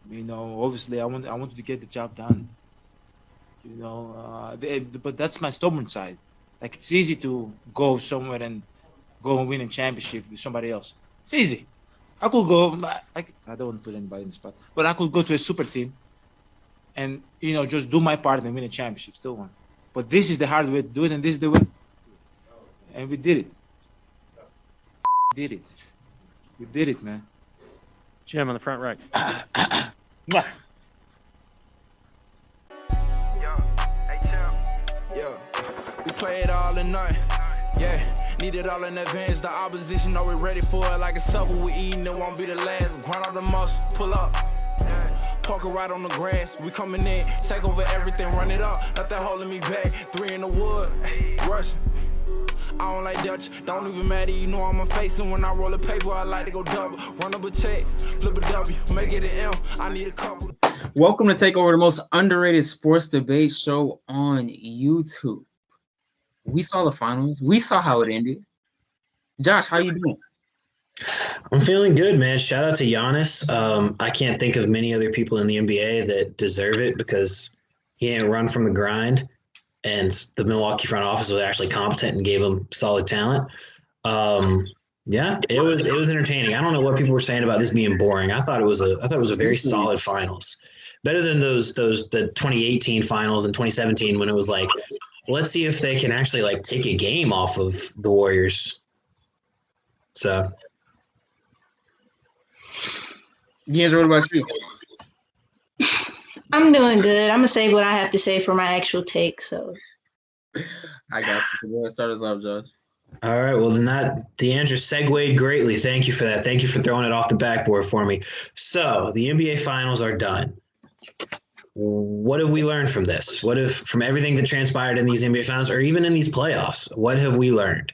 Obviously, I wanted to get the job done. But that's my stubborn side. Like it's easy to go somewhere and go and win a championship with somebody else. It's easy. I could go. Like I don't want to put anybody in the spot, but I could go to a super team and just do my part and win a championship. Still one. But this is the hard way to do it, and this is the way. And we did it. Did it. We did it, man. Jim on the front right. Yo, hey champ. Yo, we play it all in night. Yeah, need it all in advance. The opposition know we're ready for it. Like a supper we eating, it won't be the last. Grind out the muscle, pull up. Parker right on the grass. We coming in, take over everything, run it up. Nothing holding me back. 3 in the wood, rushing. I don't like Dutch, don't even matter, you know I'm a facing. When I roll a paper, I like to go double. Run up a check, flip a W, make it an M. I need a couple. Welcome to Takeover, the most underrated sports debate show on YouTube. We saw the finals. We saw how it ended. Josh, how you doing? I'm feeling good, man. Shout out to Giannis. I can't think of many other people in the NBA that deserve it because he didn't run from the grind. And the Milwaukee front office was actually competent and gave him solid talent. Yeah, it was entertaining. I don't know what people were saying about this being boring. I thought it was a very solid finals, better than the 2018 finals and 2017 when it was like, let's see if they can actually like take a game off of the Warriors. So, Jens, what about you? I'm doing good. I'm gonna say what I have to say for my actual take. So I got you. Go ahead, start us off, Josh. all right. Well, then the answer segued greatly. Thank you for that. Thank you for throwing it off the backboard for me. So the NBA finals are done. What have we learned from this? From everything that transpired in these NBA finals or even in these playoffs? What have we learned?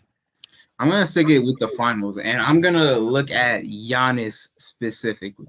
I'm going to stick it with the finals, and I'm going to look at Giannis specifically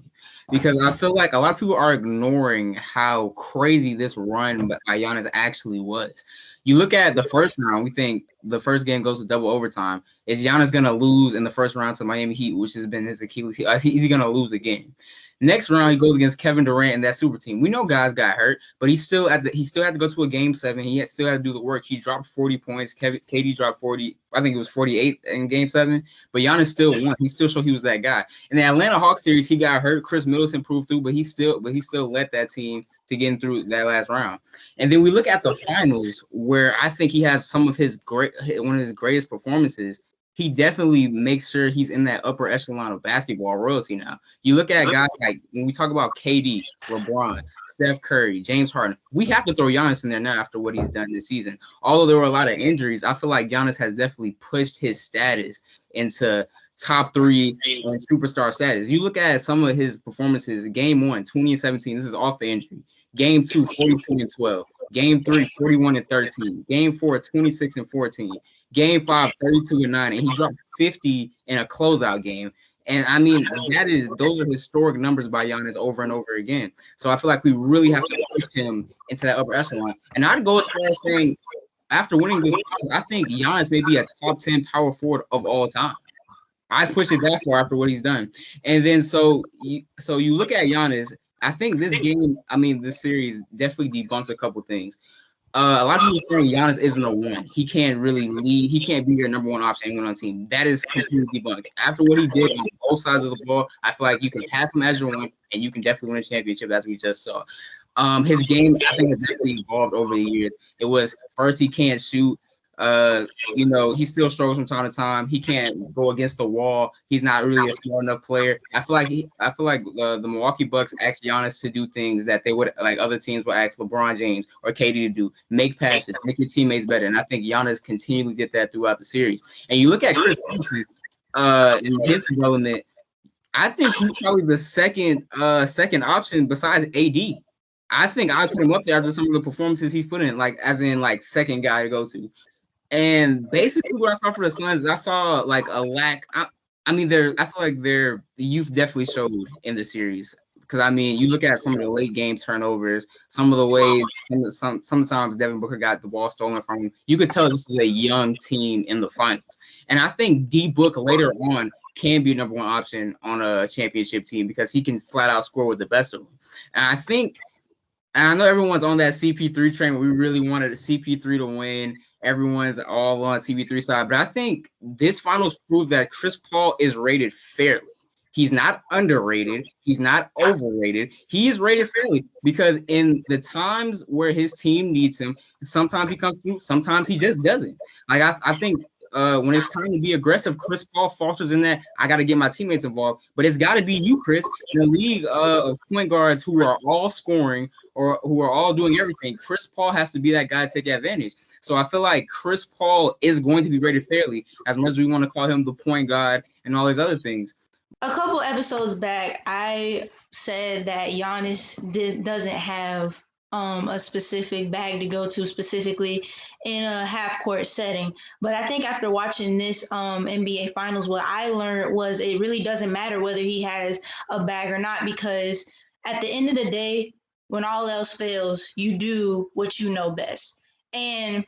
because I feel like a lot of people are ignoring how crazy this run by Giannis actually was. You look at the first round, we think the first game goes to double overtime. Is Giannis going to lose in the first round to Miami Heat, which has been his Achilles heel? Is he going to lose again? Next round, he goes against Kevin Durant and that super team. We know guys got hurt, but he still had to go to a game 7. He still had to do the work. He dropped 40 points. KD dropped 40. I think it was 48 in game 7. But Giannis still won. He still showed he was that guy. In the Atlanta Hawks series, he got hurt. Chris Middleton proved through, but he still led that team to get through that last round. And then we look at the finals, where I think he has one of his greatest performances. He definitely makes sure he's in that upper echelon of basketball royalty now. You look at guys like when we talk about KD, LeBron, Steph Curry, James Harden, we have to throw Giannis in there now after what he's done this season. Although there were a lot of injuries, I feel like Giannis has definitely pushed his status into top 3 and superstar status. You look at some of his performances, game 1, 20 and 17, this is off the injury. Game 2, 42 and 12. Game 3, 41 and 13. Game 4, 26 and 14. Game 5, 32 and 9. And he dropped 50 in a closeout game. And I mean, those are historic numbers by Giannis over and over again. So I feel like we really have to push him into that upper echelon. And I'd go as far as saying, after winning this, I think Giannis may be a top 10 power forward of all time. I push it that far after what he's done. And then so you look at Giannis. I think this series definitely debunks a couple things. A lot of people saying Giannis isn't a 1. He can't really lead. He can't be your number 1 option on the team. That is completely debunked. After what he did on both sides of the ball, I feel like you can have him as your 1, and you can definitely win a championship, as we just saw. His game, I think, has definitely evolved over the years. It was first he can't shoot. He still struggles from time to time. He can't go against the wall. He's not really a smart enough player. I feel like the Milwaukee Bucks asked Giannis to do things that they would, like other teams would ask LeBron James or KD to do: make passes, make your teammates better. And I think Giannis continually did that throughout the series. And you look at Chris Middleton in his development. I think he's probably the second option besides AD. I think I put him up there after some of the performances he put in, like as in like second guy to go to. And basically, what I saw for the Suns, I saw like a lack. I feel like their youth definitely showed in the series. Because I mean, you look at some of the late game turnovers, some of the ways sometimes Devin Booker got the ball stolen from him. You could tell this is a young team in the finals. And I think D Book later on can be a number one option on a championship team because he can flat out score with the best of them. And I know everyone's on that CP3 train, but we really wanted CP3 to win. Everyone's all on CP3 side, but I think this finals proved that Chris Paul is rated fairly. He's not underrated. He's not overrated. He is rated fairly because in the times where his team needs him, sometimes he comes through, sometimes he just doesn't. Like I think when it's time to be aggressive, Chris Paul falters in that. I got to get my teammates involved, but it's got to be you, Chris. In a league of point guards who are all scoring or who are all doing everything, Chris Paul has to be that guy to take advantage. So I feel like Chris Paul is going to be rated fairly, as much as we want to call him the point guard and all these other things. A couple episodes back, I said that Giannis doesn't have a specific bag to go to specifically in a half-court setting. But I think after watching this NBA Finals, what I learned was it really doesn't matter whether he has a bag or not, because at the end of the day, when all else fails, you do what you know best. And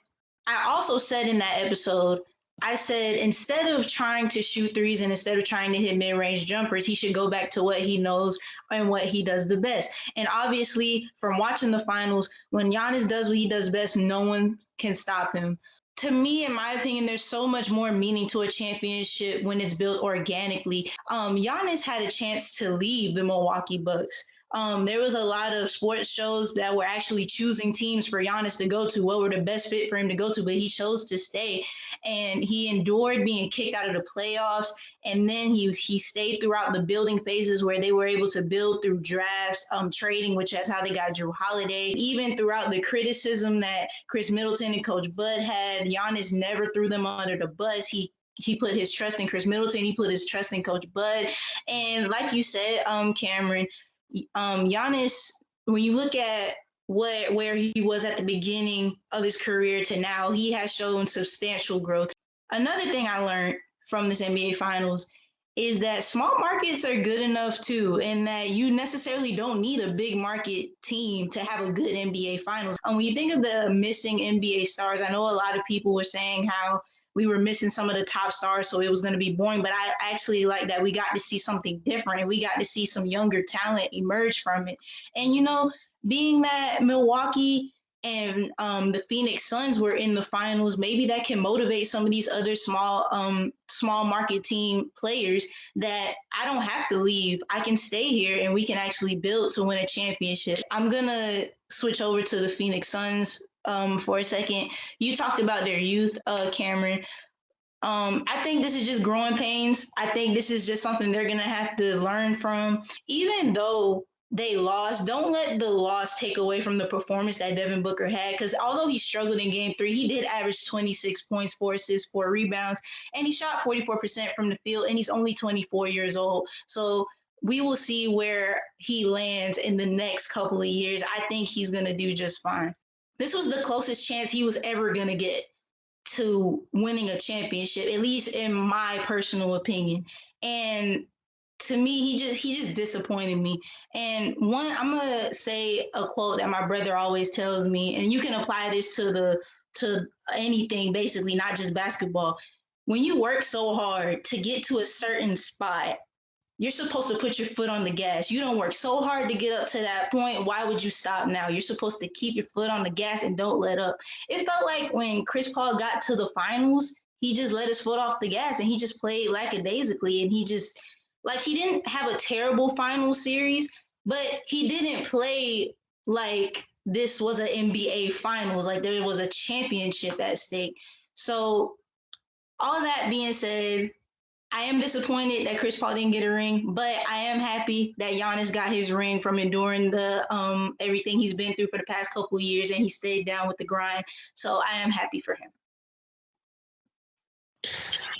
I also said in that episode, I said instead of trying to shoot threes and instead of trying to hit mid-range jumpers, he should go back to what he knows and what he does the best. And obviously, from watching the finals, when Giannis does what he does best, no one can stop him. To me, in my opinion, there's so much more meaning to a championship when it's built organically. Giannis had a chance to leave the Milwaukee Bucks. There was a lot of sports shows that were actually choosing teams for Giannis to go to, what were the best fit for him to go to, but he chose to stay. And he endured being kicked out of the playoffs. And then he stayed throughout the building phases where they were able to build through drafts, trading, which is how they got Drew Holiday. Even throughout the criticism that Chris Middleton and Coach Bud had, Giannis never threw them under the bus. He put his trust in Chris Middleton. He put his trust in Coach Bud. And like you said, Cameron, Giannis, when you look at where he was at the beginning of his career to now, he has shown substantial growth. Another thing I learned from this NBA Finals is that small markets are good enough too, and that you necessarily don't need a big market team to have a good NBA Finals. When you think of the missing NBA stars, I know a lot of people were saying how we were missing some of the top stars, so it was going to be boring. But I actually like that we got to see something different, and we got to see some younger talent emerge from it. And, you know, being that Milwaukee and the Phoenix Suns were in the finals, maybe that can motivate some of these other small market team players that I don't have to leave. I can stay here, and we can actually build to win a championship. I'm going to switch over to the Phoenix Suns for a second. You talked about their youth, Cameron. I think this is just growing pains. I think this is just something they're going to have to learn from. Even though they lost, don't let the loss take away from the performance that Devin Booker had, because although he struggled in Game 3, he did average 26 points, 4 assists, 4 rebounds, and he shot 44% from the field, and he's only 24 years old. So we will see where he lands in the next couple of years. I think he's going to do just fine. This was the closest chance he was ever going to get to winning a championship, at least in my personal opinion. And to me, he just disappointed me. And I'm going to say a quote that my brother always tells me, and you can apply this to anything, basically, not just basketball. When you work so hard to get to a certain spot, you're supposed to put your foot on the gas. You don't work so hard to get up to that point. Why would you stop now? You're supposed to keep your foot on the gas and don't let up. It felt like when Chris Paul got to the finals, he just let his foot off the gas and he just played lackadaisically. And he didn't have a terrible final series, but he didn't play like this was an NBA Finals, like there was a championship at stake. So all that being said, I am disappointed that Chris Paul didn't get a ring, but I am happy that Giannis got his ring from enduring the everything he's been through for the past couple of years, and he stayed down with the grind. So I am happy for him.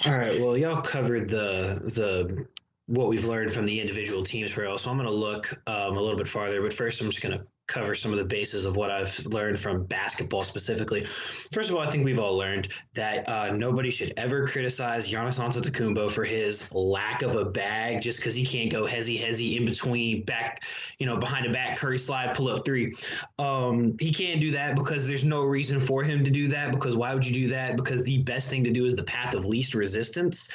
All right. Well, y'all covered the what we've learned from the individual teams for us. So I'm going to look a little bit farther, but first I'm just going to cover some of the bases of what I've learned from basketball specifically. First of all, I think we've all learned that nobody should ever criticize Giannis Antetokounmpo for his lack of a bag just because he can't go hezzy in between back, behind the back Curry slide, pull up three. He can't do that because there's no reason for him to do that, because why would you do that? Because the best thing to do is the path of least resistance.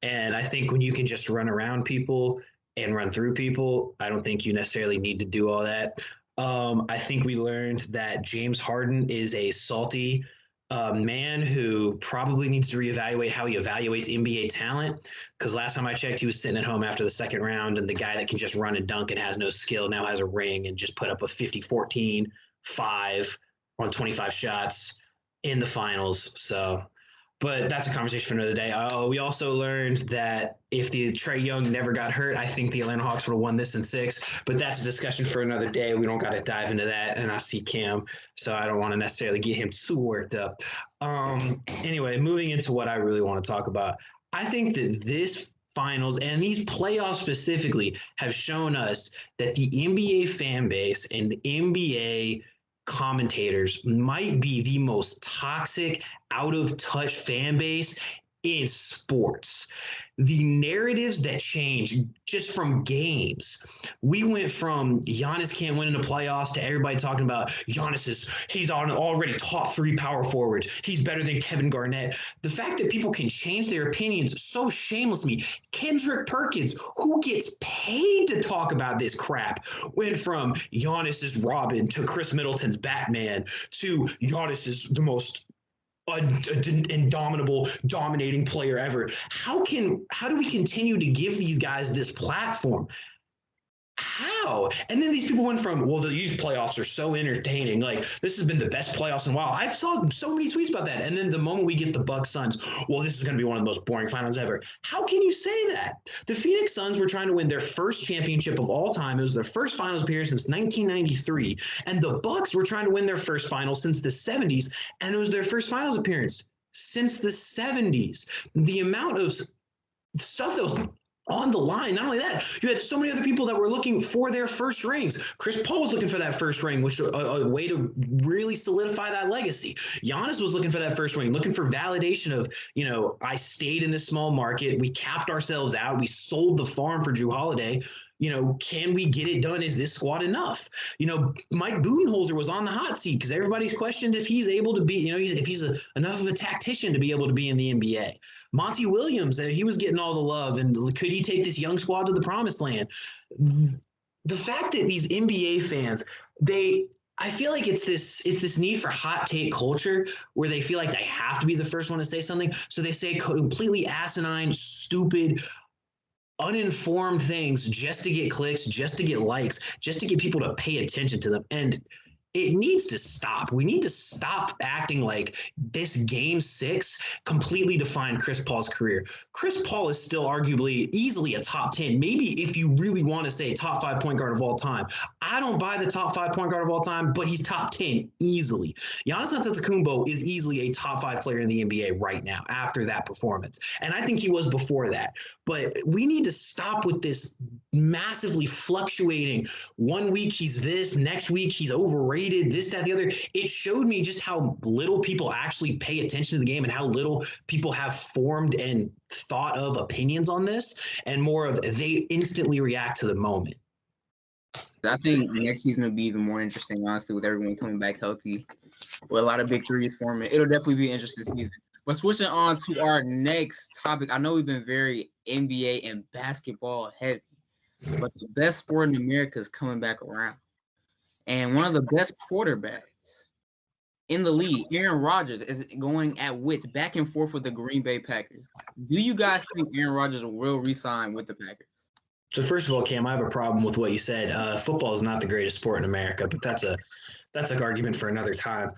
And I think when you can just run around people and run through people, I don't think you necessarily need to do all that. I think we learned that James Harden is a salty man who probably needs to reevaluate how he evaluates NBA talent. Because last time I checked, he was sitting at home after the second round, and the guy that can just run and dunk and has no skill now has a ring and just put up a 50-14, 5 on 25 shots in the finals. So, but that's a conversation for another day. We also learned that if the Trae Young never got hurt, I think the Atlanta Hawks would have won this in 6. But that's a discussion for another day. We don't got to dive into that. And I see Cam, so I don't want to necessarily get him too worked up. Anyway, moving into what I really want to talk about, I think that this finals and these playoffs specifically have shown us that the NBA fan base and the NBA commentators might be the most toxic, out of touch fan base in sports. The narratives that change just from games. We went from Giannis can't win in the playoffs to everybody talking about he's on already top 3 power forwards. He's better than Kevin Garnett. The fact that people can change their opinions so shamelessly. Kendrick Perkins, who gets paid to talk about this crap, went from Giannis is Robin to Chris Middleton's Batman to Giannis is the most indomitable, dominating player ever. How do we continue to give these guys this platform? How? And then these people went from, well, these playoffs are so entertaining. Like, this has been the best playoffs in a while. I've saw so many tweets about that. And then the moment we get the Bucks Suns, well, this is going to be one of the most boring finals ever. How can you say that? The Phoenix Suns were trying to win their first championship of all time. It was their first finals appearance since 1993. And the Bucks were trying to win their first final since the 70s. And it was their first finals appearance since the 70s. The amount of stuff that was on the line. Not only that, you had so many other people that were looking for their first rings. Chris Paul was looking for that first ring, which was a way to really solidify that legacy. Giannis was looking for that first ring, looking for validation of, I stayed in this small market. We capped ourselves out. We sold the farm for Drew Holiday. Can we get it done? Is this squad enough? Mike Budenholzer was on the hot seat because everybody's questioned if he's able to be, if he's enough of a tactician to be able to be in the NBA. Monty Williams, he was getting all the love, and could he take this young squad to the promised land? The fact that these NBA fans, I feel like it's this need for hot take culture where they feel like they have to be the first one to say something. So they say completely asinine, stupid, uninformed things just to get clicks, just to get likes, just to get people to pay attention to them. And it needs to stop. We need to stop acting like this game 6 completely defined Chris Paul's career. Chris Paul is still arguably easily a top 10, maybe if you really want to say top 5 point guard of all time. I don't buy the top 5 point guard of all time, but he's top 10 easily. Giannis Antetokounmpo is easily a top 5 player in the NBA right now after that performance. And I think he was before that. But we need to stop with this massively fluctuating. One week he's this, next week he's overrated, this, that, the other. It showed me just how little people actually pay attention to the game and how little people have formed and thought of opinions on this, and more of they instantly react to the moment. I think next season will be even more interesting, honestly, with everyone coming back healthy, with a lot of big threes forming. It'll definitely be an interesting season. But switching on to our next topic, I know we've been very NBA and basketball heavy, but the best sport in America is coming back around. And one of the best quarterbacks in the league, Aaron Rodgers, is going at wits back and forth with the Green Bay Packers. Do you guys think Aaron Rodgers will re-sign with the Packers? So first of all, Cam, I have a problem with what you said. Football is not the greatest sport in America, but that's an argument for another time.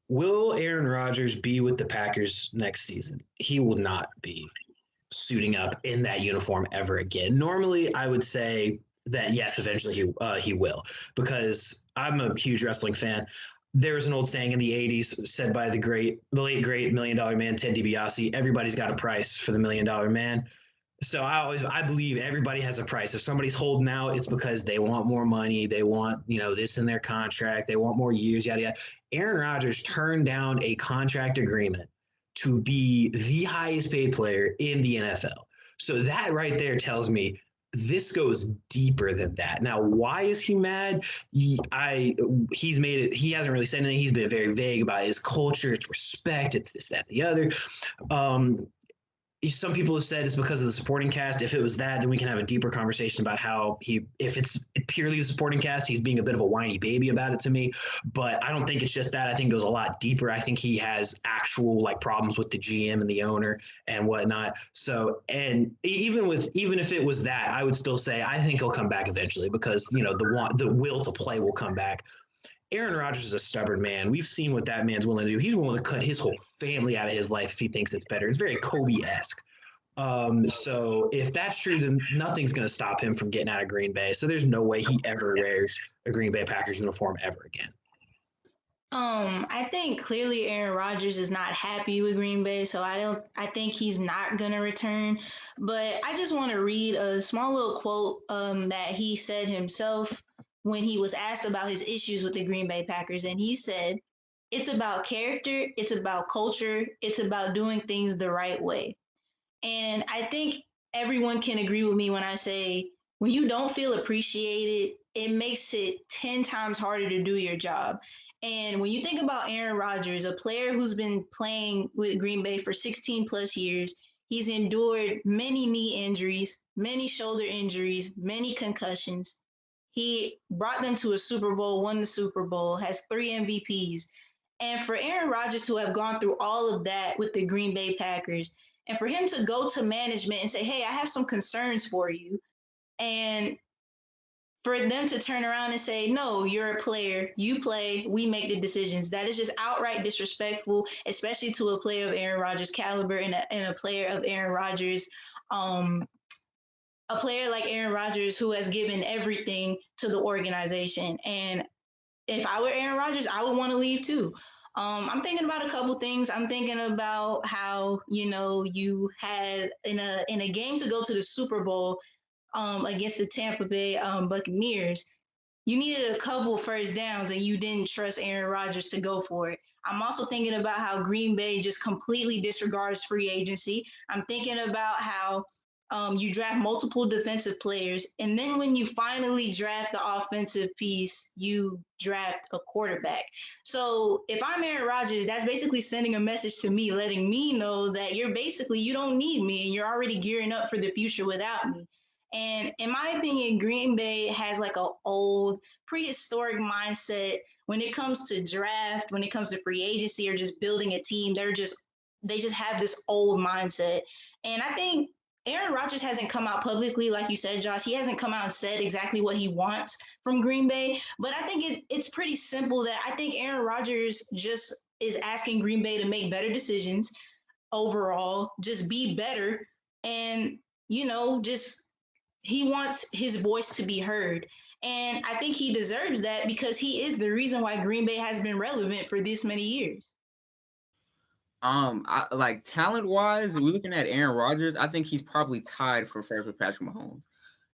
Will Aaron Rodgers be with the Packers next season? He will not be suiting up in that uniform ever again. Normally, I would say that yes, eventually he will, because I'm a huge wrestling fan. There's an old saying in the 80s said by the late great $1 Million Man Ted DiBiase: everybody's got a price for the $1 Million Man. So I believe everybody has a price. If somebody's holding out, it's because they want more money. They want, this in their contract. They want more years, yada, yada. Aaron Rodgers turned down a contract agreement to be the highest paid player in the NFL. So that right there tells me this goes deeper than that. Now, why is he mad? He hasn't really said anything. He's been very vague about his culture. It's respect. It's this, that, the other. some people have said it's because of the supporting cast. If it was that, then we can have a deeper conversation about how if it's purely the supporting cast, he's being a bit of a whiny baby about it to me. But I don't think it's just that. I think it goes a lot deeper. I think he has actual like problems with the GM and the owner and whatnot. So, and even if it was that, I would still say I think he'll come back eventually because the will to play will come back. Aaron Rodgers is a stubborn man. We've seen what that man's willing to do. He's willing to cut his whole family out of his life if he thinks it's better. It's very Kobe-esque. So if that's true, then nothing's going to stop him from getting out of Green Bay. So there's no way he ever wears a Green Bay Packers uniform ever again. I think clearly Aaron Rodgers is not happy with Green Bay, so I think he's not gonna return. But I just want to read a small little quote that he said himself when he was asked about his issues with the Green Bay Packers, and he said, "It's about character, it's about culture, it's about doing things the right way." And I think everyone can agree with me when I say when you don't feel appreciated, it makes it 10 times harder to do your job. And when you think about Aaron Rodgers, a player who's been playing with Green Bay for 16 plus years, he's endured many knee injuries, many shoulder injuries, many concussions. He brought them to a Super Bowl, won the Super Bowl, has 3 MVPs. And for Aaron Rodgers to have gone through all of that with the Green Bay Packers, and for him to go to management and say, "Hey, I have some concerns for you," and for them to turn around and say, "No, you're a player, you play, we make the decisions," that is just outright disrespectful, especially to a player of Aaron Rodgers' caliber and a player of Aaron Rodgers, a player like Aaron Rodgers who has given everything to the organization. And if I were Aaron Rodgers, I would want to leave too. I'm thinking about a couple things. I'm thinking about how you had in a game to go to the Super Bowl against the Tampa Bay Buccaneers. You needed a couple first downs and you didn't trust Aaron Rodgers to go for it. I'm also thinking about how Green Bay just completely disregards free agency. I'm thinking about how you draft multiple defensive players, and then when you finally draft the offensive piece, you draft a quarterback. So if I'm Aaron Rodgers, that's basically sending a message to me, letting me know that you don't need me and you're already gearing up for the future without me. And in my opinion, Green Bay has like an old prehistoric mindset when it comes to draft, when it comes to free agency or just building a team. They just have this old mindset. And I think Aaron Rodgers hasn't come out publicly, like you said, Josh. He hasn't come out and said exactly what he wants from Green Bay. But I think it's pretty simple that I think Aaron Rodgers just is asking Green Bay to make better decisions overall, just be better. And, just he wants his voice to be heard. And I think he deserves that because he is the reason why Green Bay has been relevant for this many years. Like talent wise, we're looking at Aaron Rodgers. I think he's probably tied for first with Patrick Mahomes.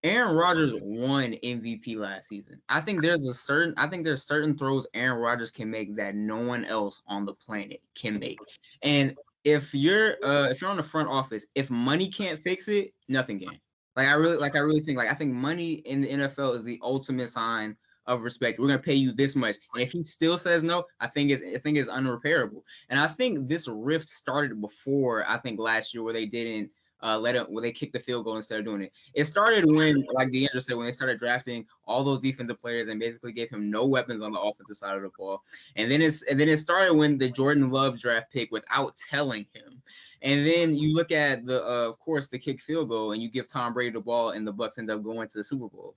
Aaron Rodgers won MVP last season. I think there's certain throws Aaron Rodgers can make that no one else on the planet can make. And if you're on the front office, if money can't fix it, nothing can. I really think money in the NFL is the ultimate sign of respect. We're gonna pay you this much, and if he still says no, I think it's unrepairable. And I think this rift started before last year where they didn't where they kicked the field goal instead of doing it. It started when, like DeAndre said, when they started drafting all those defensive players and basically gave him no weapons on the offensive side of the ball. And then it started when the Jordan Love draft pick without telling him. And then you look at of course, the kick field goal, and you give Tom Brady the ball, and the Bucs end up going to the Super Bowl.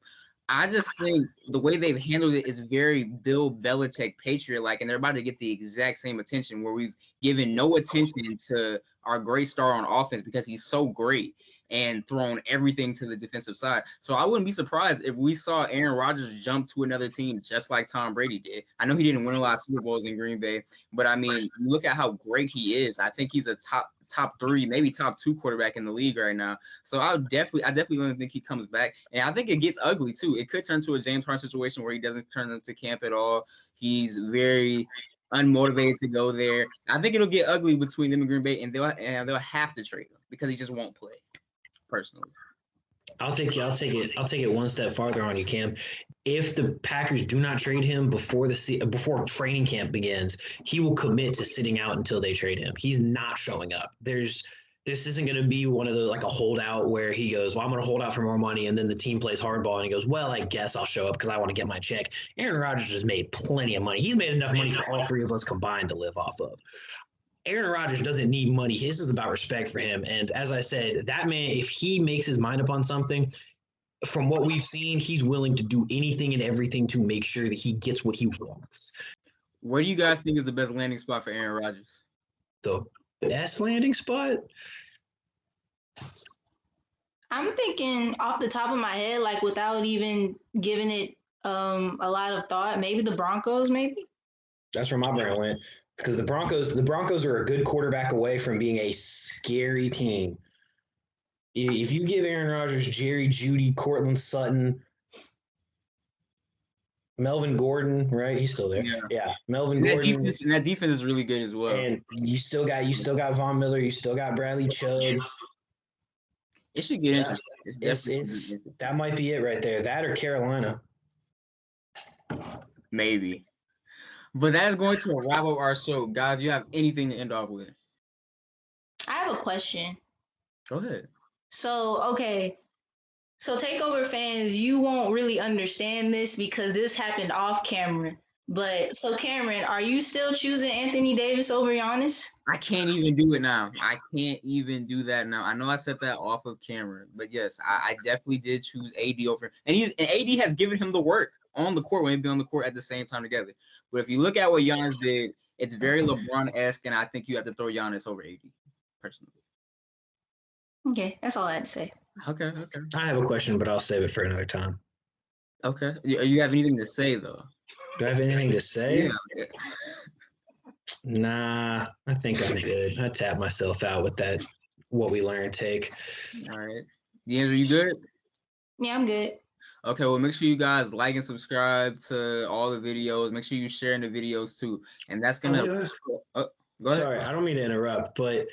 I just think the way they've handled it is very Bill Belichick Patriot-like, and they're about to get the exact same attention where we've given no attention to our great star on offense because he's so great and thrown everything to the defensive side. So I wouldn't be surprised if we saw Aaron Rodgers jump to another team just like Tom Brady did. I know he didn't win a lot of Super Bowls in Green Bay, but I mean, look at how great he is. I think he's a top 3, maybe top 2 quarterback in the league right now. So I definitely don't think he comes back. And I think it gets ugly too. It could turn to a James Harden situation where he doesn't turn up to camp at all. He's very unmotivated to go there. I think it'll get ugly between them and Green Bay, and they'll have to trade him because he just won't play. Personally, I'll take it one step farther on you, Cam. If the Packers do not trade him before training camp begins, he will commit to sitting out until they trade him. He's not showing up. There's This isn't going to be one of the like a holdout where he goes, well, I'm going to hold out for more money, and then the team plays hardball and he goes, well, I guess I'll show up because I want to get my check. Aaron Rodgers has made plenty of money. He's made enough money for all three of us combined to live off of. Aaron Rodgers doesn't need money. His is about respect for him. And as I said, that man, if he makes his mind up on something, from what we've seen, he's willing to do anything and everything to make sure that he gets what he wants. What do you guys think is the best landing spot for Aaron Rodgers? The best landing spot? I'm thinking off the top of my head, like without even giving it a lot of thought, maybe the Broncos, maybe. That's where my brain went. Because the Broncos are a good quarterback away from being a scary team. If you give Aaron Rodgers, Jerry Jeudy, Cortland Sutton, Melvin Gordon, right? He's still there. Yeah. Melvin Gordon. That defense is really good as well. And you still got Von Miller. You still got Bradley Chubb. It should get interesting. That might be it right there. That or Carolina. Maybe. But that is going to wrap up our show. Guys, you have anything to end off with? I have a question. Go ahead. So, okay. So, Takeover fans, you won't really understand this because this happened off camera. But, so Cameron, are you still choosing Anthony Davis over Giannis? I can't even do it now. I can't even do that now. I know I said that off of camera. But, yes, I definitely did choose AD over. And AD has given him the work on the court when they be on the court at the same time together. But if you look at what Giannis did, it's very LeBron-esque, and I think you have to throw Giannis over AD, personally. Okay, that's all I had to say. Okay. I have a question, but I'll save it for another time. Okay. You have anything to say, though? Do I have anything to say? Yeah. Nah, I think I'm good. I tapped myself out with that what we learned take. All right. D'Angelo, you good? Yeah, I'm good. Okay, well, make sure you guys like and subscribe to all the videos. Make sure you sharing the videos, too. And that's going to – go ahead. Sorry, I don't mean to interrupt, but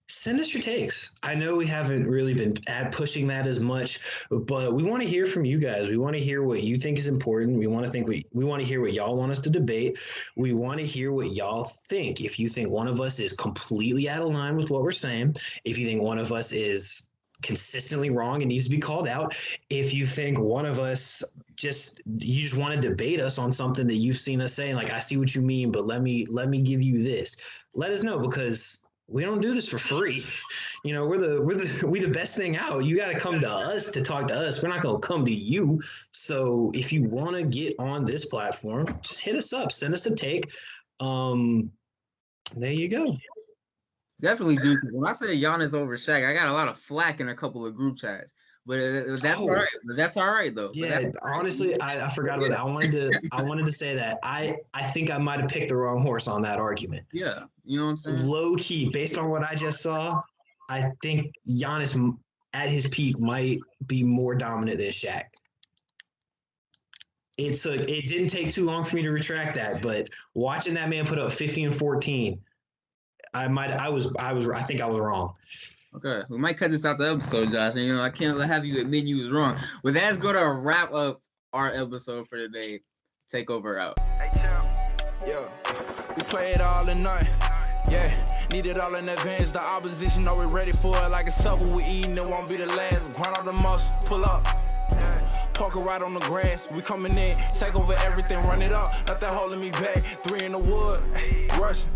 send us your takes. I know we haven't really been pushing that as much, but we want to hear from you guys. We want to hear what you think is important. We want to hear what y'all want us to debate. We want to hear what y'all think. If you think one of us is completely out of line with what we're saying, if you think one of us is consistently wrong and needs to be called out, if you think one of us you just want to debate us on something that you've seen us saying, like, I see what you mean, but let me give you this. Let us know, because we don't do this for free. You know, we the best thing out. You got to come to us to talk to us. We're not going to come to you. So if you want to get on this platform, just hit us up. Send us a take. There you go. Definitely do. When I say Giannis over Shaq, I got a lot of flack in a couple of group chats. But that's all right. That's all right, though. Yeah, honestly, I forgot about that. I wanted to say that I think I might have picked the wrong horse on that argument. Yeah, you know what I'm saying? Low key, based on what I just saw, I think Giannis at his peak might be more dominant than Shaq. It didn't take too long for me to retract that, but watching that man put up 50 and 14, I think I was wrong. Okay, we might cut this out the episode, Josh. And, you know, I can't have you admit you was wrong. But that's going to wrap up our episode for today. Takeover out. Hey, champ. Yeah, we play it all in night. Yeah, need it all in advance. The opposition know we're ready for it. Like a supper we eating, it won't be the last. Grind all the muscle, pull up. Parker right on the grass. We coming in, take over everything, run it up. Nothing holding me back. 3 in the wood, rushing.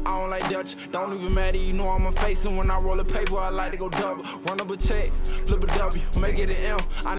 I don't like Dutch, don't even matter, you know I'm a face. And when I roll a paper, I like to go double. Run up a check, flip a W, make it an M.